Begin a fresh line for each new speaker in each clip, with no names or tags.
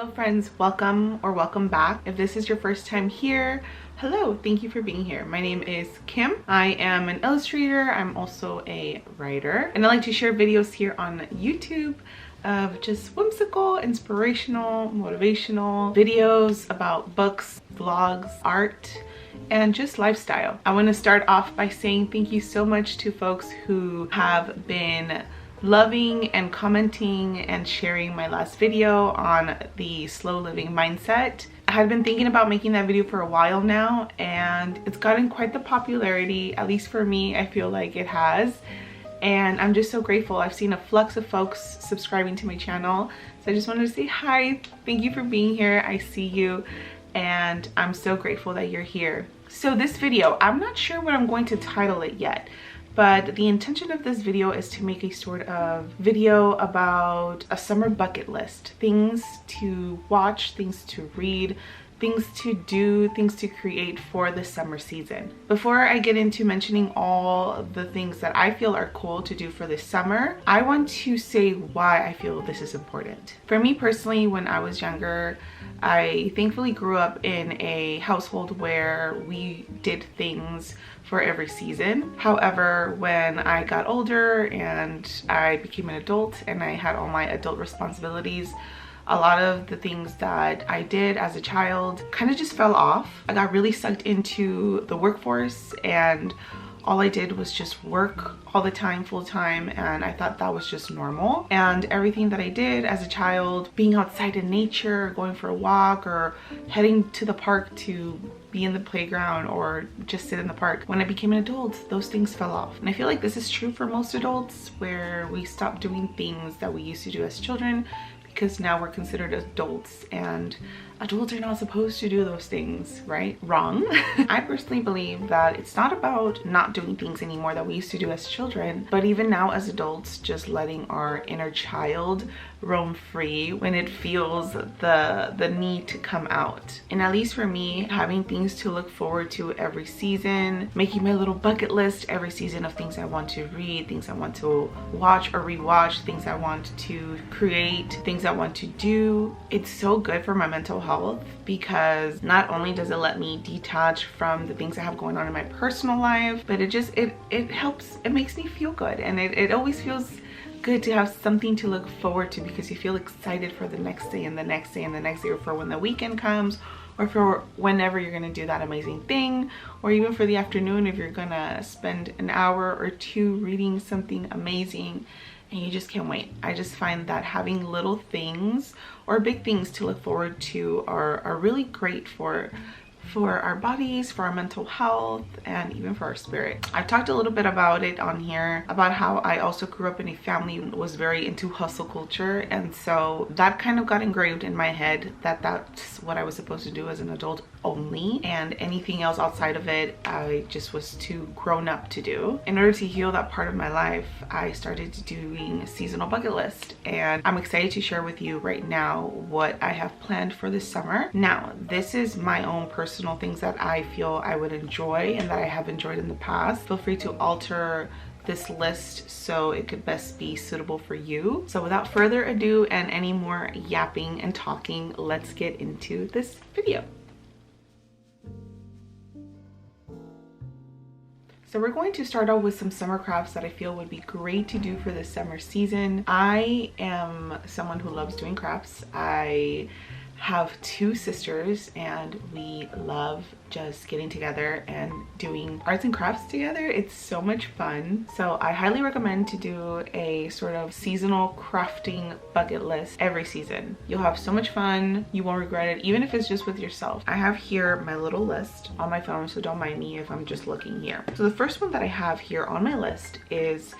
Hello friends, welcome or welcome back. If this is your first time here, hello, thank you for being here. My name is Kim. I am an illustrator. I'm also a writer, and I like to share videos here on YouTube of just whimsical, inspirational, motivational videos about books, vlogs, art, and just lifestyle. I want to start off by saying thank you so much to folks who have been loving and commenting and sharing my last video on the slow living mindset. I had been thinking about making that video for a while now, and it's gotten quite the popularity, at least for me. I feel like it has, and I'm just so grateful. I've seen a flux of folks subscribing to my channel, so I just wanted to say hi. Thank you for being here. I see you, and I'm so grateful that you're here. So this video, I'm not sure what I'm going to title it yet, but the intention of this video is to make a sort of video about a summer bucket list. Things to watch, things to read, things to do, things to create for the summer season. Before I get into mentioning all the things that I feel are cool to do for this summer, I want to say why I feel this is important. For me personally, when I was younger, I thankfully grew up in a household where we did things for every season. However, when I got older and I became an adult and I had all my adult responsibilities, a lot of the things that I did as a child kind of just fell off. I got really sucked into the workforce, and all I did was just work all the time, full time, and I thought that was just normal. And everything that I did as a child, being outside in nature, going for a walk, or heading to the park to be in the playground or just sit in the park, when I became an adult, those things fell off. And I feel like this is true for most adults, where we stop doing things that we used to do as children because now we're considered adults, and adults are not supposed to do those things, right? Wrong. I personally believe that it's not about not doing things anymore that we used to do as children, but even now as adults, just letting our inner child roam free when it feels the need to come out. And at least for me, having things to look forward to every season, making my little bucket list every season of things I want to read, things I want to watch or rewatch, things I want to create, things I want to do, it's so good for my mental health, because not only does it let me detach from the things I have going on in my personal life, but it helps, it makes me feel good, and it always feels good to have something to look forward to, because you feel excited for the next day and the next day and the next day, or for when the weekend comes, or for whenever you're gonna do that amazing thing, or even for the afternoon if you're gonna spend an hour or two reading something amazing and you just can't wait. I just find that having little things or big things to look forward to are really great for our bodies, for our mental health, and even for our spirit. I've talked a little bit about it on here, about how I also grew up in a family that was very into hustle culture, and so that kind of got engraved in my head that that's what I was supposed to do as an adult only, and anything else outside of it I just was too grown up to do. In order to heal that part of my life, I started doing a seasonal bucket list, and I'm excited to share with you right now what I have planned for this summer. Now, this is my own personal things that I feel I would enjoy and that I have enjoyed in the past. Feel free to alter this list so it could best be suitable for you. So without further ado and any more yapping and talking, let's get into this video. So we're going to start out with some summer crafts that I feel would be great to do for the summer season. I am someone who loves doing crafts. I have two sisters, and we love just getting together and doing arts and crafts together. It's so much fun. So I highly recommend to do a sort of seasonal crafting bucket list every season. You'll have so much fun. You won't regret it, even if it's just with yourself. I have here my little list on my phone, so don't mind me if I'm just looking here. So the first one that I have here on my list is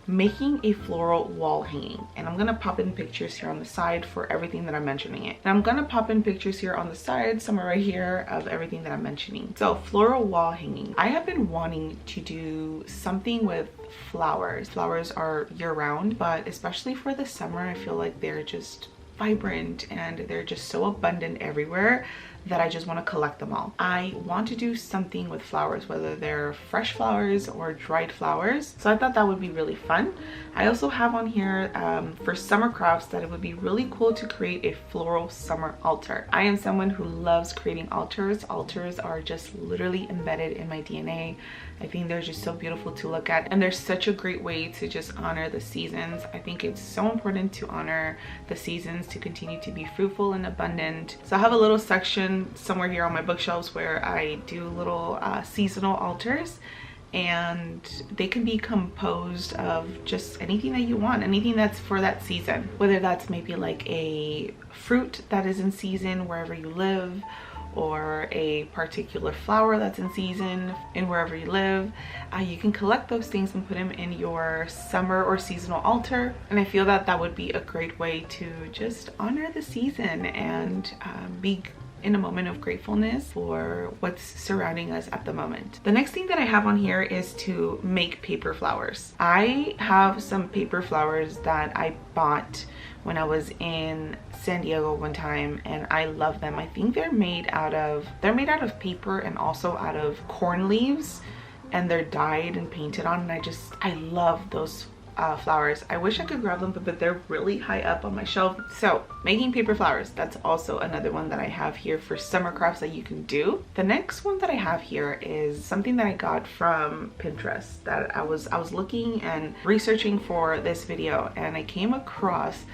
making a floral wall hanging, and I'm gonna pop in pictures here on the side for everything that I'm mentioning it. And I'm gonna pop in pictures here on the side, somewhere right here, of everything that I'm mentioning. So floral wall hanging. I have been wanting to do something with flowers. Flowers are year-round, but especially for the summer, I feel like they're just vibrant and they're just so abundant everywhere that I just want to collect them all. I want to do something with flowers, whether they're fresh flowers or dried flowers. So I thought that would be really fun. I also have on here for summer crafts that it would be really cool to create a floral summer altar. I am someone who loves creating altars. Altars are just literally embedded in my DNA. I think they're just so beautiful to look at, and they're such a great way to just honor the seasons. I think it's so important to honor the seasons to continue to be fruitful and abundant. So I have a little section somewhere here on my bookshelves where I do little seasonal altars, and they can be composed of just anything that you want, anything that's for that season, whether that's maybe like a fruit that is in season wherever you live, or a particular flower that's in season in wherever you live. You can collect those things and put them in your summer or seasonal altar, and I feel that that would be a great way to just honor the season and be in a moment of gratefulness for what's surrounding us at the moment. The next thing that I have on here is to make paper flowers. I have some paper flowers that I bought when I was in San Diego one time, and I love them. I think they're made out of paper and also out of corn leaves, and they're dyed and painted on, and I love those flowers. I wish I could grab them, but they're really high up on my shelf. So making paper flowers, that's also another one that I have here for summer crafts that you can do. The next one that I have here is something that I got from Pinterest, that I was looking and researching for this video, and I came across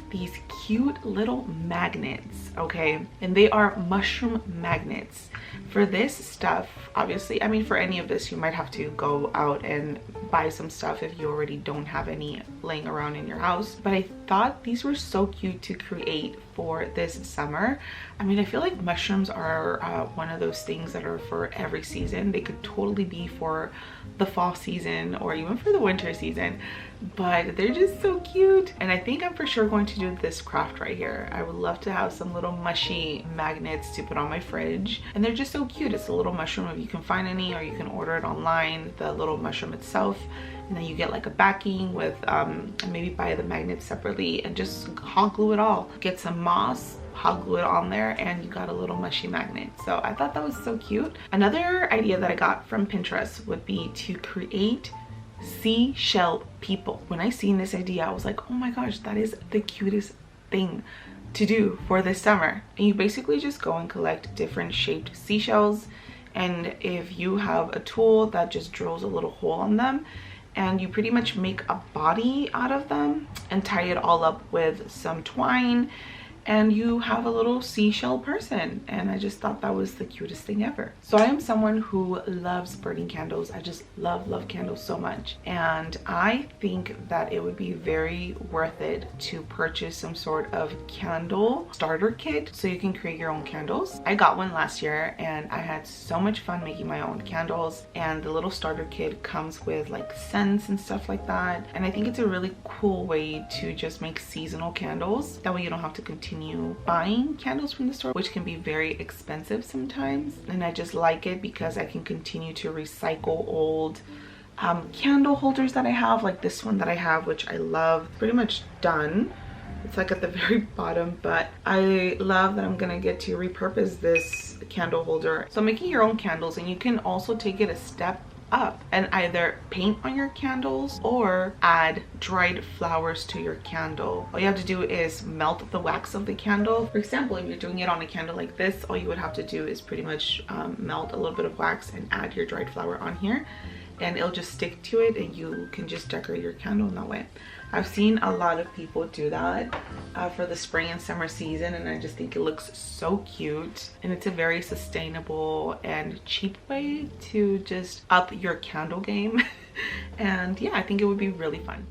these cute little magnets, okay? And they are mushroom magnets. For this stuff, obviously, I mean, for any of this, you might have to go out and buy some stuff if you already don't have any laying around in your house. But I thought these were so cute to create for this summer. I mean, I feel like mushrooms are one of those things that are for every season. They could totally be for the fall season or even for the winter season, but they're just so cute. And I think I'm for sure going to do this craft right here. I would love to have some little mushy magnets to put on my fridge, and they're just so cute. It's a little mushroom, if you can find any, or you can order it online, the little mushroom itself, and then you get like a backing with maybe buy the magnets separately and just hot glue it all. Get some moss, hot glue it on there, and you got a little mushy magnet. So I thought that was so cute. Another idea that I got from Pinterest would be to create seashell people. When I seen this idea, I was like, oh my gosh, that is the cutest thing to do for this summer. And you basically just go and collect different shaped seashells, and if you have a tool that just drills a little hole on them, and you pretty much make a body out of them and tie it all up with some twine, and you have a little seashell person. And I just thought that was the cutest thing ever. So I am someone who loves burning candles. I just love candles so much, and I think that it would be very worth it to purchase some sort of candle starter kit so you can create your own candles. I got one last year and I had so much fun making my own candles, and the little starter kit comes with like scents and stuff like that, and I think it's a really cool way to just make seasonal candles. That way you don't have to continue buying candles from the store, which can be very expensive sometimes. And I just like it because I can continue to recycle old candle holders that I have, like this one that I have, which I love. Pretty much done. It's like at the very bottom, but I love that I'm gonna get to repurpose this candle holder. So making your own candles, and you can also take it a step up and either paint on your candles or add dried flowers to your candle. All you have to do is melt the wax of the candle. For example, if you're doing it on a candle like this, all you would have to do is pretty much melt a little bit of wax and add your dried flower on here, and it'll just stick to it, and you can just decorate your candle in that way. I've seen a lot of people do that for the spring and summer season, and I just think it looks so cute, and it's a very sustainable and cheap way to just up your candle game. And yeah, I think it would be really fun.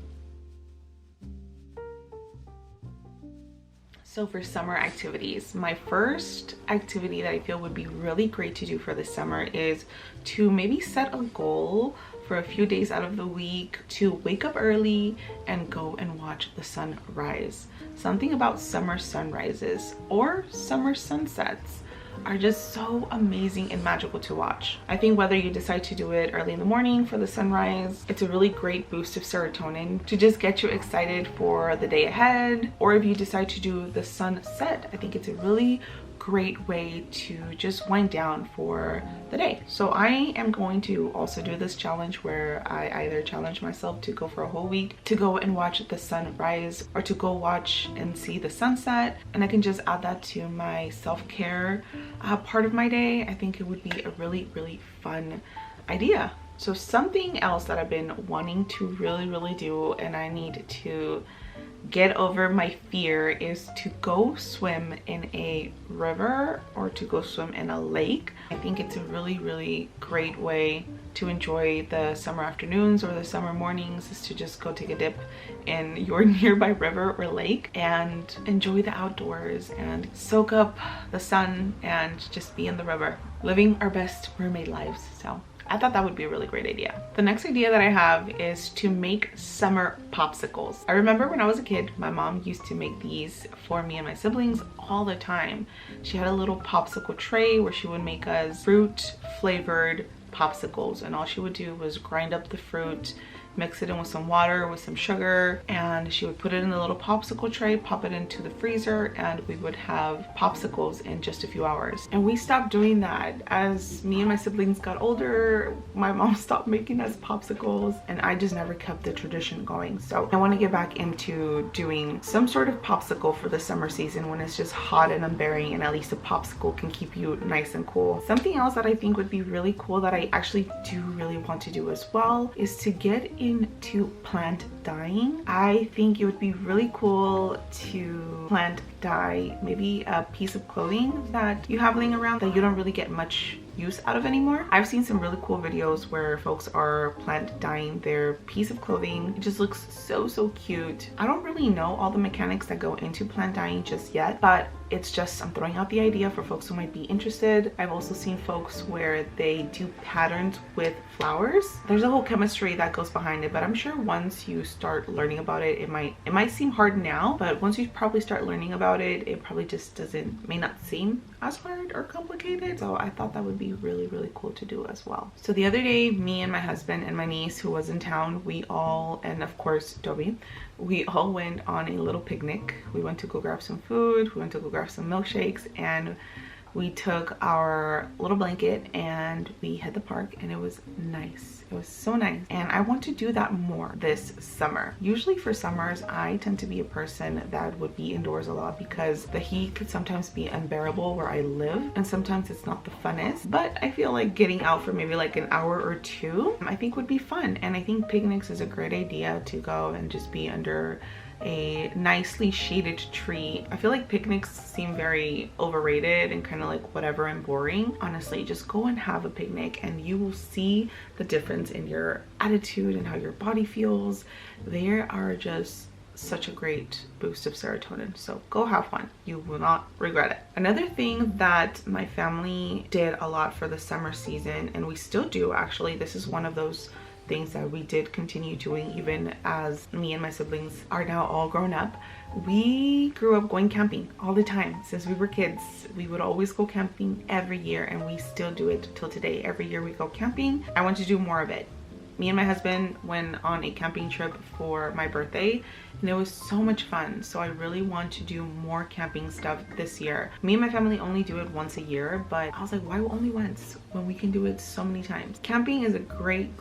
So for summer activities, my first activity that I feel would be really great to do for the summer is to maybe set a goal for a few days out of the week to wake up early and go and watch the sun rise. Something about summer sunrises or summer sunsets are just so amazing and magical to watch. I think whether you decide to do it early in the morning for the sunrise, it's a really great boost of serotonin to just get you excited for the day ahead, or if you decide to do the sunset, I think it's a really great way to just wind down for the day. So I am going to also do this challenge where I either challenge myself to go for a whole week to go and watch the sunrise, or to go watch and see the sunset, and I can just add that to my self-care part of my day. I think it would be a really fun idea. So something else that I've been wanting to really do, and I need to get over my fear, is to go swim in a river or to go swim in a lake. I think it's a really great way to enjoy the summer afternoons or the summer mornings, is to just go take a dip in your nearby river or lake and enjoy the outdoors and soak up the sun and just be in the river, living our best mermaid lives. So I thought that would be a really great idea. The next idea that I have is to make summer popsicles. I remember when I was a kid, my mom used to make these for me and my siblings all the time. She had a little popsicle tray where she would make us fruit flavored popsicles, and all she would do was grind up the fruit, mix it in with some water, with some sugar, and she would put it in the little popsicle tray, pop it into the freezer, and we would have popsicles in just a few hours. And we stopped doing that. As me and my siblings got older, my mom stopped making us popsicles, and I just never kept the tradition going. So I want to get back into doing some sort of popsicle for the summer season when it's just hot and unbearable, and at least a popsicle can keep you nice and cool. Something else that I think would be really cool that I actually do really want to do as well is to get into plant dyeing. I think it would be really cool to plant dye maybe a piece of clothing that you have laying around that you don't really get much use out of anymore. I've seen some really cool videos where folks are plant dyeing their piece of clothing. It just looks so cute. I don't really know all the mechanics that go into plant dyeing just yet, but it's just, I'm throwing out the idea for folks who might be interested. I've also seen folks where they do patterns with flowers. There's a whole chemistry that goes behind it, but I'm sure once you start learning about it, it might seem hard now, but once you probably start learning about it, it probably just may not seem as hard or complicated. So I thought that would be really cool to do as well. So the other day, me and my husband and my niece who was in town, we all, and of course Dobby, we all went on a little picnic. We went to go grab some food, we went to go grab some milkshakes, and we took our little blanket and we hit the park, and it was nice. It was so nice, and I want to do that more this summer. Usually for summers, I tend to be a person that would be indoors a lot because the heat could sometimes be unbearable where I live, and sometimes it's not the funnest, but I feel like getting out for maybe like an hour or two, I think would be fun. And I think picnics is a great idea to go and just be under a nicely shaded tree. I feel like picnics seem very overrated and kind of like whatever and boring. Honestly, just go and have a picnic and you will see the difference in your attitude and how your body feels. They are just such a great boost of serotonin, so go have fun. You will not regret it. Another thing that my family did a lot for the summer season, and we still do actually, this is one of those things that we did continue doing even as me and my siblings are now all grown up. We grew up going camping all the time. Since we were kids, we would always go camping every year, and we still do it till today. Every year we go camping. I want to do more of it. Me and my husband went on a camping trip for my birthday, and it was so much fun. So I really want to do more camping stuff this year. Me and my family only do it once a year, but I was like, why only once when we can do it so many times? Camping is a great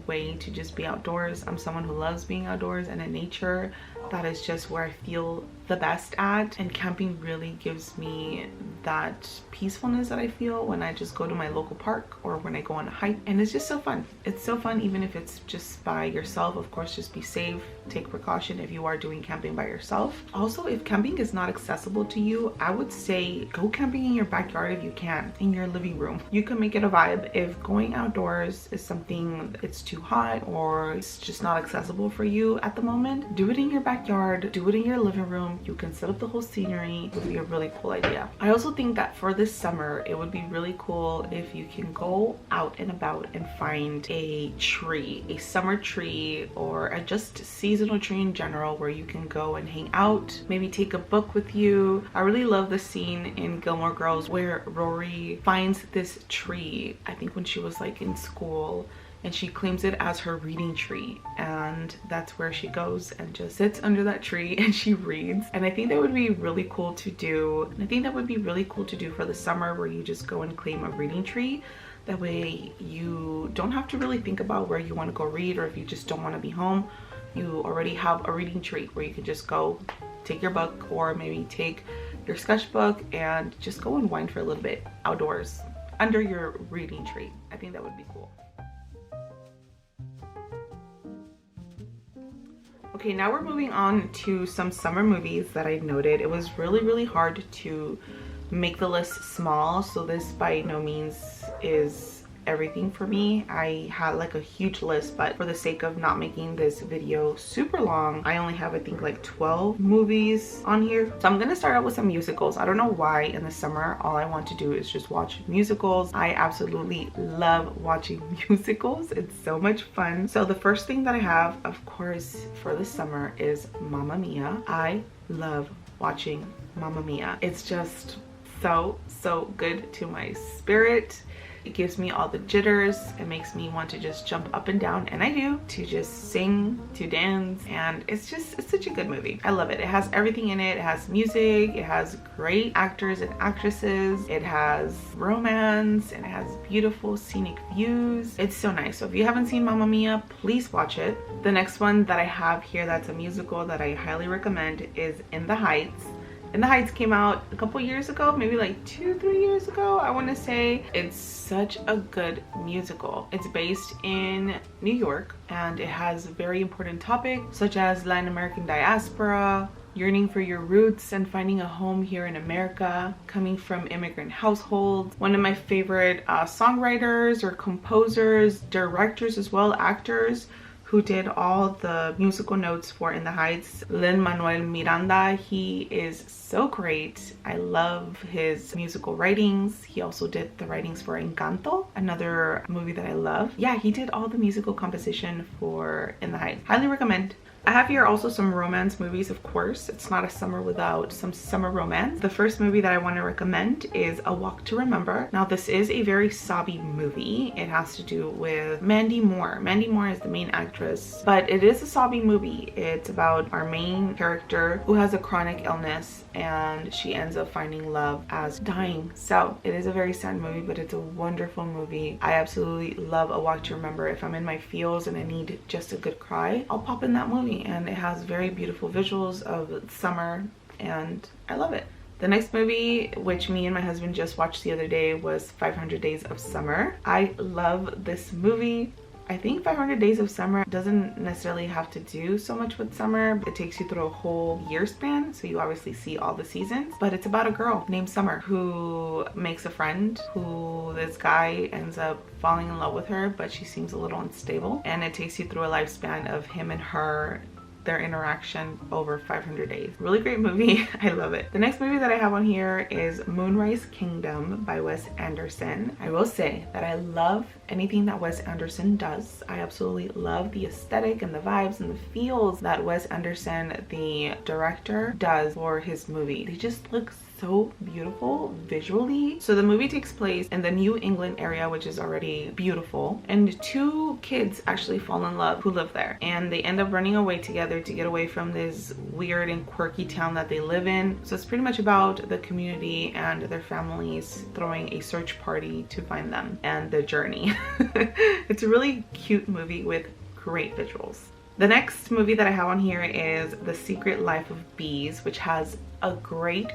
way to just be outdoors. I'm someone who loves being outdoors and in nature. That is just where I feel the best at, and camping really gives me that peacefulness that I feel when I just go to my local park or when I go on a hike, and it's just so fun. It's so fun even if it's just by yourself. Of course, just be safe, take precaution if you are doing camping by yourself. Also, if camping is not accessible to you, I would say go camping in your backyard if you can, in your living room. You can make it a vibe. If going outdoors is something it's too hot or it's just not accessible for you at the moment, do it in your backyard. backyard, do it in your living room. You can set up the whole scenery. It would be a really cool idea. I also think that for this summer, it would be really cool if you can go out and about and find a tree, a summer tree, or a just seasonal tree in general, where you can go and hang out, maybe take a book with you. I really love the scene in Gilmore Girls where Rory finds this tree, I think when she was like in school, and she claims it as her reading tree, and that's where she goes and just sits under that tree and she reads. And I think that would be really cool to do. And I think that would be really cool to do for the summer, where you just go and claim a reading tree. That way you don't have to really think about where you want to go read, or if you just don't want to be home, you already have a reading tree where you can just go take your book, or maybe take your sketchbook and just go and wind for a little bit outdoors under your reading tree. I think that would be cool. Okay, now we're moving on to some summer movies that I noted. It was really hard to make the list small, so this by no means is everything for me. I had like a huge list, but for the sake of not making this video super long, I only have I think like 12 movies on here. So I'm gonna start out with some musicals. I don't know why in the summer all I want to do is just watch musicals. I absolutely love watching musicals. It's so much fun. So the first thing that I have, of course, for the summer is Mamma Mia. I love watching Mamma Mia. It's just so good to my spirit. It gives me all the jitters. It makes me want to just jump up and down, and I do, to just sing, to dance, and it's such a good movie. I love it. It has everything in it. It has music, it has great actors and actresses, it has romance, and it has beautiful scenic views. It's so nice. So if you haven't seen Mamma Mia, please watch it. The next one that I have here that's a musical that I highly recommend is In the Heights. In the Heights came out a couple years ago, maybe like 2-3 years ago, I want to say. It's such a good musical. It's based in New York, and it has very important topics such as Latin American diaspora, yearning for your roots and finding a home here in America, coming from immigrant households. One of my favorite songwriters or composers, directors as well, actors, who did all the musical notes for In the Heights, Lin-Manuel Miranda. He is so great. I love his musical writings. He also did the writings for Encanto, another movie that I love. Yeah, he did all the musical composition for In the Heights. Highly recommend. I have here also some romance movies, of course. It's not a summer without some summer romance. The first movie that I want to recommend is A Walk to Remember. Now, this is a very sobby movie. It has to do with Mandy Moore. Mandy Moore is the main actress, but it is a sobby movie. It's about our main character who has a chronic illness, and she ends up finding love as dying. So it is a very sad movie, but it's a wonderful movie. I absolutely love A Walk to Remember. If I'm in my feels and I need just a good cry, I'll pop in that movie. And it has very beautiful visuals of summer, and I love it. The next movie, which me and my husband just watched the other day, was 500 Days of Summer. I love this movie. I think 500 Days of Summer doesn't necessarily have to do so much with summer. It takes you through a whole year span, so you obviously see all the seasons. But it's about a girl named Summer who makes a friend who this guy ends up falling in love with her, but she seems a little unstable. And it takes you through a lifespan of him and her, their interaction over 500 days. Really great movie. I love it. The next movie that I have on here is Moonrise Kingdom by Wes Anderson. I will say that I love anything that Wes Anderson does. I absolutely love the aesthetic and the vibes and the feels that Wes Anderson, the director, does for his movie. They just look so beautiful visually. So the movie takes place in the New England area, which is already beautiful, and two kids actually fall in love who live there, and they end up running away together to get away from this weird and quirky town that they live in. So it's pretty much about the community and their families throwing a search party to find them and the journey. It's a really cute movie with great visuals. The next movie that I have on here is The Secret Life of Bees, which has a great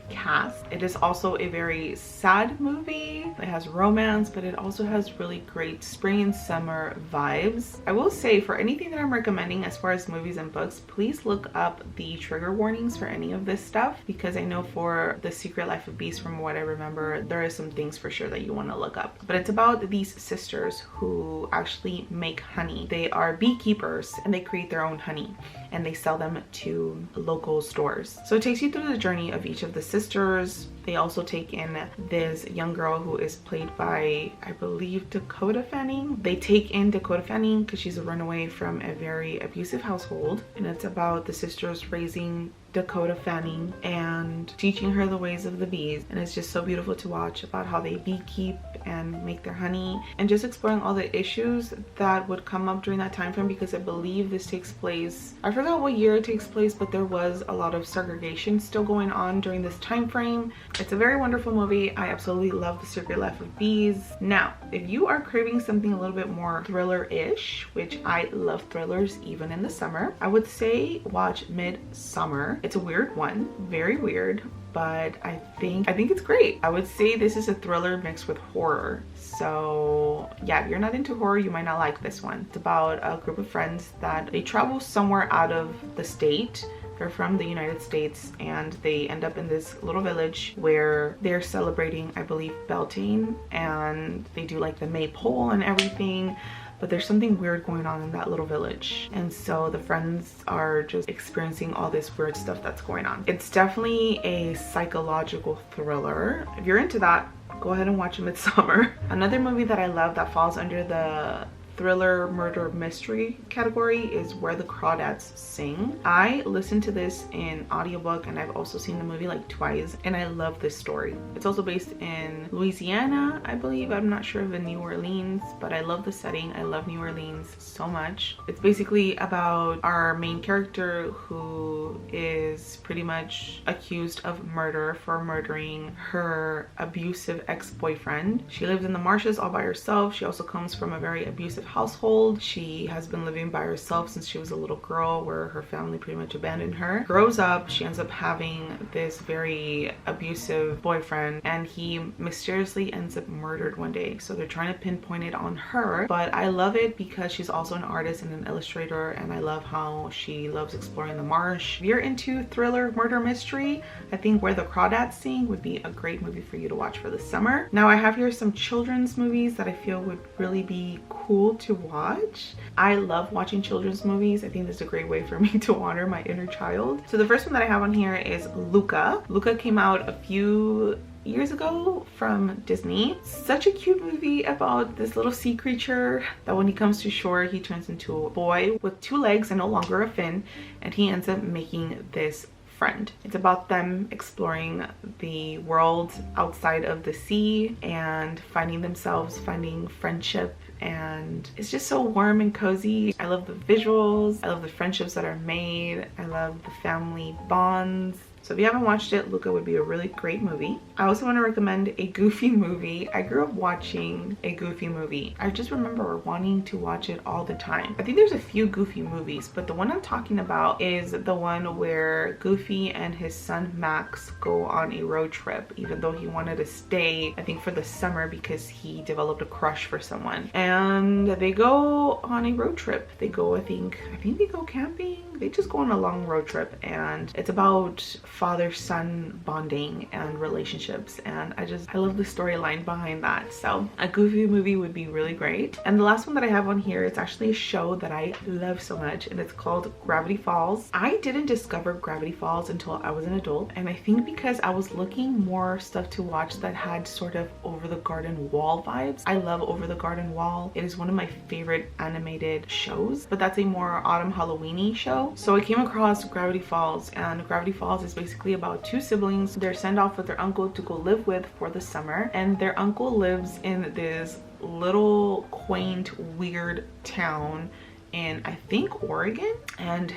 cast. It is also a very sad movie. It has romance, but it also has really great spring and summer vibes. I will say, for anything that I'm recommending as far as movies and books, please look up the trigger warnings for any of this stuff, because I know for The Secret Life of Bees, from what I remember, there is some things for sure that you want to look up. But it's about these sisters who actually make honey. They are beekeepers and they create their own honey. and they sell them to local stores. So it takes you through the journey of each of the sisters. They also take in this young girl who is played by, I believe, Dakota Fanning. They take in Dakota Fanning because she's a runaway from a very abusive household, and it's about the sisters raising Dakota Fanning and teaching her the ways of the bees. And it's just so beautiful to watch about how they beekeep and make their honey, and just exploring all the issues that would come up during that time frame, because I believe this takes place, I forgot what year it takes place, but there was a lot of segregation still going on during this time frame. It's a very wonderful movie. I absolutely love The Secret Life of Bees. Now, if you are craving something a little bit more thriller-ish, which I love thrillers even in the summer, I would say watch Midsummer. It's a weird one, very weird, but I think it's great. I would say this is a thriller mixed with horror. So yeah, if you're not into horror, you might not like this one. It's about a group of friends that they travel somewhere out of the state. They're from the United States, and they end up in this little village where they're celebrating, I believe, Beltane, and they do like the maypole and everything. But there's something weird going on in that little village, and so the friends are just experiencing all this weird stuff that's going on. It's definitely a psychological thriller. If you're into that, go ahead and watch Midsummer. Another movie that I love that falls under the thriller murder mystery category is Where the Crawdads Sing. I listened to this in audiobook, and I've also seen the movie like twice, and I love this story. It's also based in Louisiana, I believe. I'm not sure of in New Orleans, but I love the setting. I love New Orleans so much. It's basically about our main character who is pretty much accused of murder for murdering her abusive ex-boyfriend. She lives in the marshes all by herself. She also comes from a very abusive household. She has been living by herself since she was a little girl, where her family pretty much abandoned her. Grows up, she ends up having this very abusive boyfriend, and he mysteriously ends up murdered one day. So they're trying to pinpoint it on her, but I love it because she's also an artist and an illustrator, and I love how she loves exploring the marsh. If you're into thriller murder mystery, I think Where the Crawdads Sing would be a great movie for you to watch for the summer. Now I have here some children's movies that I feel would really be cool to watch. I love watching children's movies. I think this is a great way for me to honor my inner child. So the first one that I have on here is Luca. Luca came out a few years ago from Disney. Such a cute movie about this little sea creature that when he comes to shore, he turns into a boy with 2 legs and no longer a fin, and he ends up making this friend. It's about them exploring the world outside of the sea and finding themselves, finding friendship, and it's just so warm and cozy. I love the visuals. I love the friendships that are made. I love the family bonds. So if you haven't watched it, Luca would be a really great movie. I also want to recommend a Goofy movie. I grew up watching a Goofy movie. I just remember wanting to watch it all the time. I think there's a few Goofy movies, but the one I'm talking about is the one where Goofy and his son Max go on a road trip, even though he wanted to stay, I think, for the summer because he developed a crush for someone. And they go on a road trip. They go, I think they go camping. They just go on a long road trip, and it's about father-son bonding and relationships, and I love the storyline behind that. So a Goofy movie would be really great. And the last one that I have on here, it's actually a show that I love so much, and it's called Gravity Falls. I didn't discover Gravity Falls until I was an adult, and I think because I was looking more stuff to watch that had sort of Over the Garden Wall vibes. I love Over the Garden Wall. It is one of my favorite animated shows, but that's a more autumn Halloween-y show. So I came across Gravity Falls, and Gravity Falls is basically about 2 siblings. They're sent off with their uncle to go live with for the summer, and their uncle lives in this little quaint weird town in, I think, Oregon, and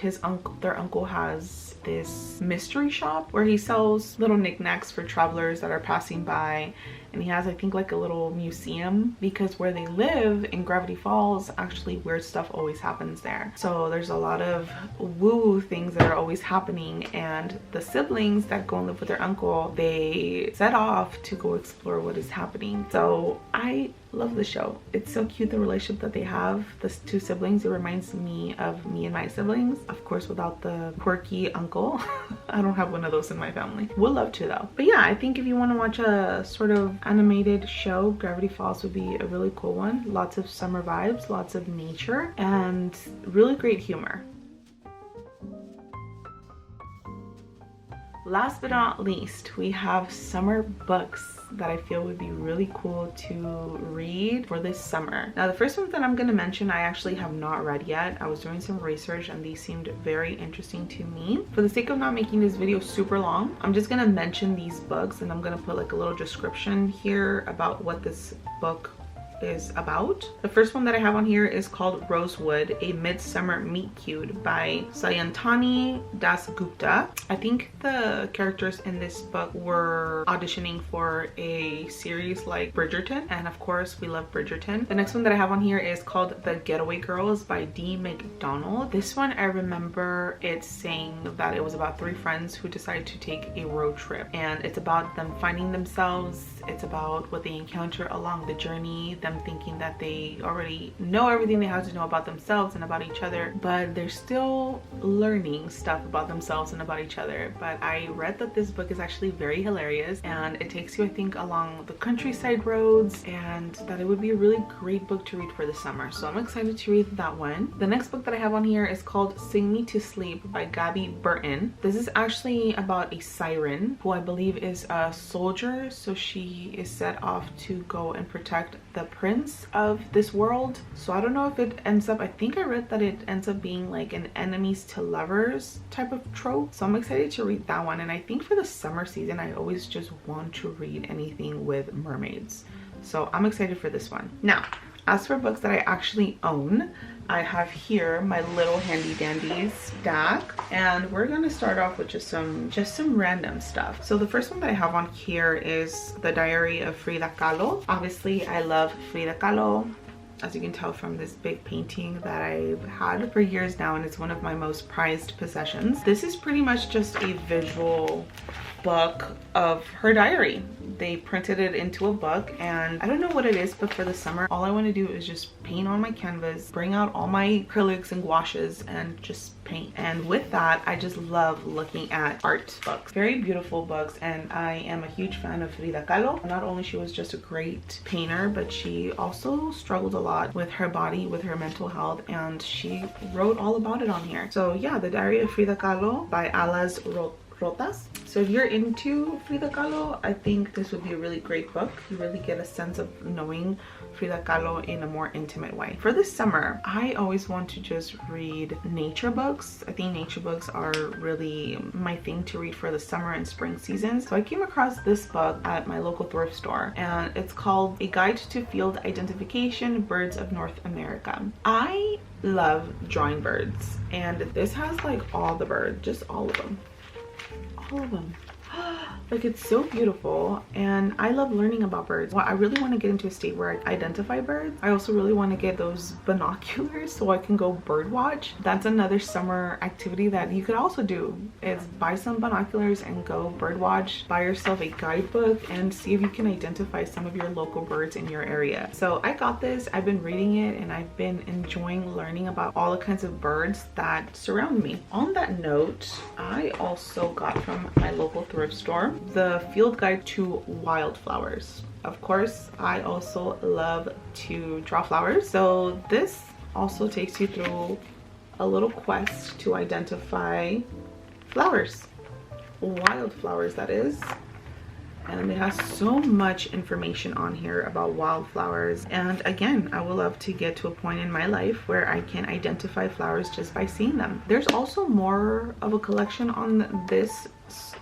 their uncle has this mystery shop where he sells little knickknacks for travelers that are passing by, and he has, I think, like a little museum, because where they live in Gravity Falls, actually weird stuff always happens there. So there's a lot of woo-woo things that are always happening, and the siblings that go and live with their uncle, they set off to go explore what is happening. So I love the show. It's so cute, the relationship that they have, the 2 siblings. It reminds me of me and my siblings, of course without the quirky uncle. I don't have one of those in my family. Would love to though. But yeah, I think if you want to watch a sort of animated show, Gravity Falls would be a really cool one. Lots of summer vibes, lots of nature, and really great humor. last but not least, we have summer books that I feel would be really cool to read for this summer. Now, the first one that I'm going to mention, I actually have not read yet. I was doing some research and these seemed very interesting to me. For the sake of not making this video super long, I'm just going to mention these books and I'm going to put like a little description here about what this book is about. The first one that I have on here is called Rosewood, a Midsummer Meet Cute by Sayantani Dasgupta. I think the characters in this book were auditioning for a series like Bridgerton, and of course we love Bridgerton. The next one that I have on here is called The Getaway Girls by D. McDonald. This one, I remember it saying that it was about 3 friends who decided to take a road trip, and it's about them finding themselves. It's about what they encounter along the journey, them thinking that they already know everything they have to know about themselves and about each other, but they're still learning stuff about themselves and about each other. But I read that this book is actually very hilarious and it takes you, I think, along the countryside roads, and that it would be a really great book to read for the summer. So I'm excited to read that one. The next book that I have on here is called Sing Me to Sleep by Gabby Burton. This is actually about a siren who I believe is a soldier, so she is set off to go and protect the prince of this world. So I don't know if it ends up, I think I read that it ends up being like an enemies to lovers type of trope. So I'm excited to read that one. And I think for the summer season, I always just want to read anything with mermaids. So I'm excited for this one. Now, as for books that I actually own, I have here my little handy dandy stack, and we're gonna start off with just some random stuff. So the first one that I have on here is The Diary of Frida Kahlo. Obviously, I love Frida Kahlo, as you can tell from this big painting that I've had for years now, and it's one of my most prized possessions. This is pretty much just a visual book of her diary. They printed it into a book, and I don't know what it is, but for the summer, all I want to do is just paint on my canvas, bring out all my acrylics and gouaches, and just paint. And with that, I just love looking at art books. Very beautiful books, and I am a huge fan of Frida Kahlo. Not only she was just a great painter, but she also struggled a lot with her body, with her mental health, and she wrote all about it on here. So yeah, The Diary of Frida Kahlo by Alas Rotas. So if you're into Frida Kahlo, I think this would be a really great book. You really get a sense of knowing Frida Kahlo in a more intimate way. For this summer, I always want to just read nature books. I think nature books are really my thing to read for the summer and spring seasons. So I came across this book at my local thrift store, and it's called A Guide to Field Identification, Birds of North America. I love drawing birds, and this has like all the birds, just all of them. All of them. Like, it's so beautiful, and I love learning about birds. Well, I really want to get into a state where I identify birds. I also really want to get those binoculars so I can go bird watch. That's another summer activity that you could also do, is buy some binoculars and go bird watch. Buy yourself a guidebook and see if you can identify some of your local birds in your area. So I got this, I've been reading it, and I've been enjoying learning about all the kinds of birds that surround me. On that note, I also got from my local thrift store the Field Guide to Wildflowers. Of course, I also love to draw flowers, so this also takes you through a little quest to identify flowers, wildflowers that is. And it has so much information on here about wildflowers, and again, I would love to get to a point in my life where I can identify flowers just by seeing them. There's also more of a collection on this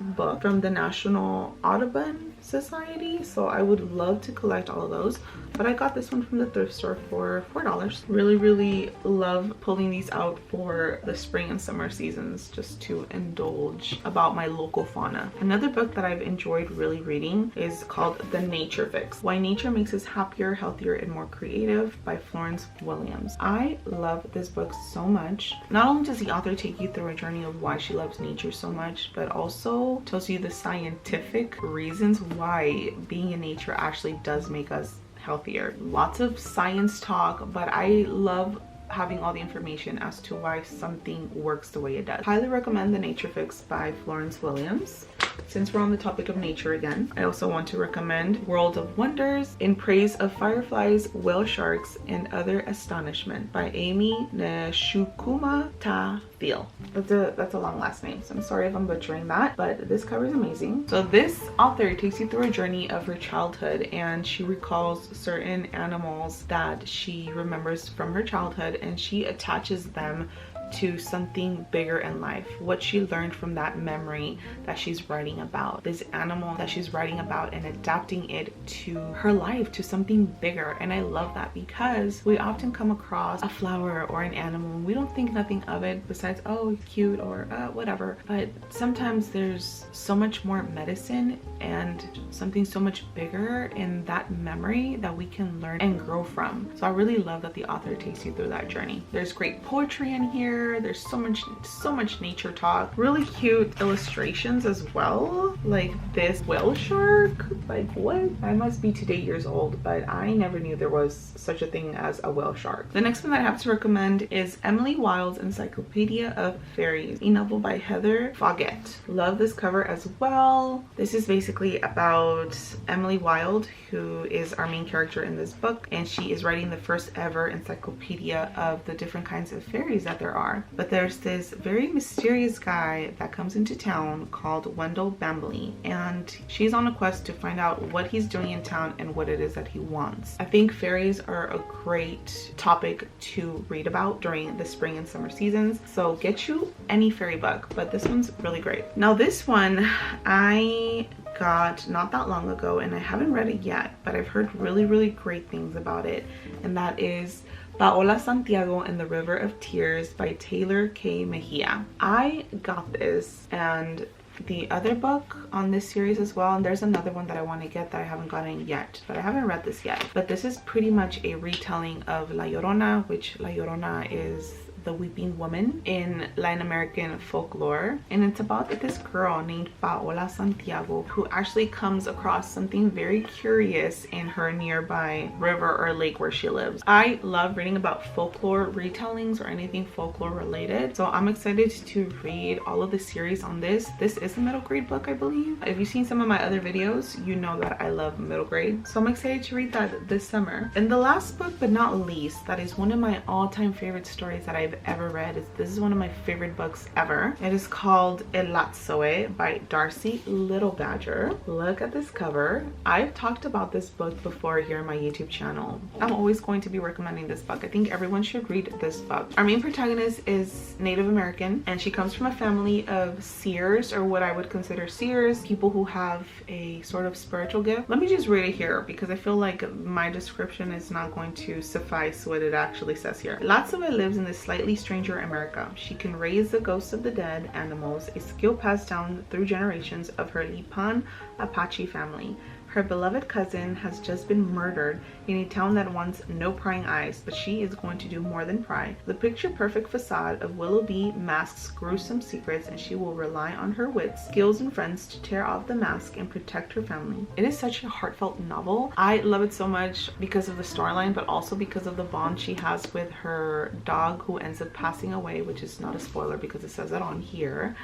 book from the National Audubon Society, so I would love to collect all of those, but I got this one from the thrift store for $4. Really love pulling these out for the spring and summer seasons, just to indulge about my local fauna. Another book that I've enjoyed really reading is called The Nature Fix: Why Nature Makes Us Happier, Healthier, and More Creative by Florence Williams. I love this book so much. Not only does the author take you through a journey of why she loves nature so much, but also tells you the scientific reasons why being in nature actually does make us healthier. Lots of science talk, but I love having all the information as to why something works the way it does. Highly recommend The Nature Fix by Florence Williams. Since we're on the topic of nature again, I also want to recommend World of Wonders in Praise of Fireflies, Whale Sharks, and Other Astonishment by Amy Neshukuma Ta Thiel. That's a long last name, so I'm sorry if I'm butchering that, but this cover is amazing. So this author takes you through a journey of her childhood, and she recalls certain animals that she remembers from her childhood, and she attaches them to something bigger in life, what she learned from that memory that she's writing about, this animal that she's writing about, and adapting it to her life, to something bigger. And I love that because we often come across a flower or an animal and we don't think nothing of it besides, oh, cute, or whatever. But sometimes there's so much more medicine and something so much bigger in that memory that we can learn and grow from. So I really love that the author takes you through that journey. There's great poetry in here. There's so much nature talk, really cute illustrations as well, like this whale shark. Like, what? I must be today years old, but I never knew there was such a thing as a whale shark. The next one that I have to recommend is Emily Wilde's Encyclopedia of Fairies, a novel by Heather Foggett. Love this cover as well. This is basically about Emily Wilde, who is our main character in this book, and she is writing the first ever encyclopedia of the different kinds of fairies that there are. But there's this very mysterious guy that comes into town called Wendell Bambley, and she's on a quest to find out what he's doing in town and what it is that he wants. I think fairies are a great topic to read about during the spring and summer seasons, so get you any fairy book, but this one's really great. Now this one I got not that long ago and I haven't read it yet, but I've heard really great things about it, and that is Paola Santiago and the River of Tears by Taylor K. Mejia. I got this and the other book on this series as well, and there's another one that I want to get that I haven't gotten yet, but I haven't read this yet. But this is pretty much a retelling of La Llorona, which La Llorona is the weeping woman in Latin American folklore, and it's about this girl named Paola Santiago who actually comes across something very curious in her nearby river or lake where she lives. I love reading about folklore retellings or anything folklore related, so I'm excited to read all of the series on this. This is a middle grade book, I believe. If you've seen some of my other videos, you know that I love middle grade, so I'm excited to read that this summer. And the last book but not least, that is one of my all-time favorite stories that I've ever read. This is one of my favorite books ever. It is called Xoxo by Darcy Little Badger. Look at this cover. I've talked about this book before here on my YouTube channel. I'm always going to be recommending this book. I think everyone should read this book. Our main protagonist is Native American, and she comes from a family of seers, or what I would consider seers, people who have a sort of spiritual gift. Let me just read it here because I feel like my description is not going to suffice what it actually says here. Xoxo lives in this slightly strange America. She can raise the ghosts of the dead animals, a skill passed down through generations of her Lipan Apache family. Her beloved cousin has just been murdered in a town that wants no prying eyes, but she is going to do more than pry. The picture-perfect facade of Willoughby masks gruesome secrets, and she will rely on her wits, skills, and friends to tear off the mask and protect her family. It is such a heartfelt novel. I love it so much because of the storyline, but also because of the bond she has with her dog, who ends up passing away, which is not a spoiler because it says it on here.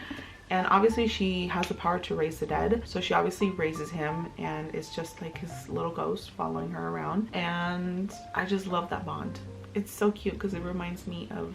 And obviously she has the power to raise the dead, so she obviously raises him and it's just like his little ghost following her around, and I just love that bond. It's so cute because it reminds me of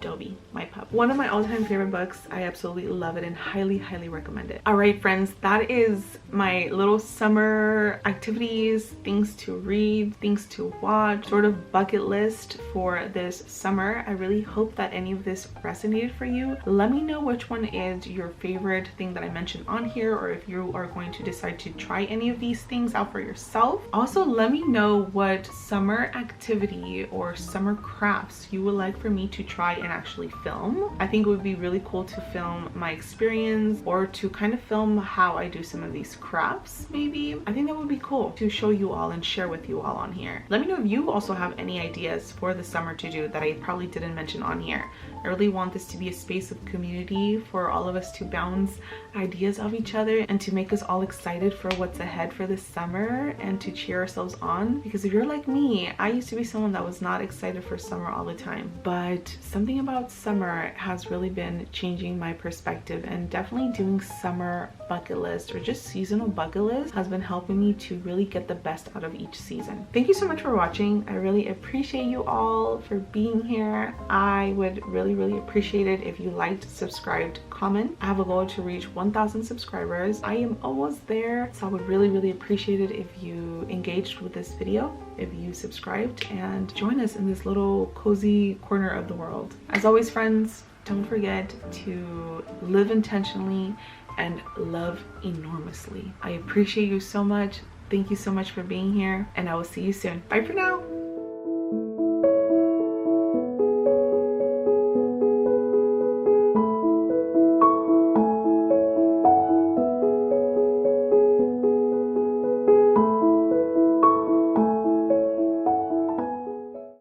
Dobby, my pup. One of my all-time favorite books. I absolutely love it and highly recommend it. All right, friends, that is my little summer activities, things to read, things to watch, sort of bucket list for this summer. I really hope that any of this resonated for you. Let me know which one is your favorite thing that I mentioned on here, or if you are going to decide to try any of these things out for yourself. Also, let me know what summer activity or summer crafts you would like for me to try and actually film. I think it would be really cool to film my experience, or to kind of film how I do some of these crafts maybe. I think that would be cool to show you all and share with you all on here. Let me know if you also have any ideas for the summer to do that I probably didn't mention on here. I really want this to be a space of community for all of us to bounce ideas of each other and to make us all excited for what's ahead for this summer and to cheer ourselves on. Because if you're like me, I used to be someone that was not excited for summer all the time, but something something about summer has really been changing my perspective, and definitely doing summer bucket list or just seasonal bucket list has been helping me to really get the best out of each season. Thank you so much for watching. I really appreciate you all for being here. I would really appreciate it if you liked, subscribed, comment. I have a goal to reach 1,000 subscribers. I am almost there, so I would really appreciate it if you engaged with this video, if you subscribed, and join us in this little cozy corner of the world. As always, friends, don't forget to live intentionally and love enormously. I appreciate you so much. Thank you so much for being here, and I will see you soon. Bye for now.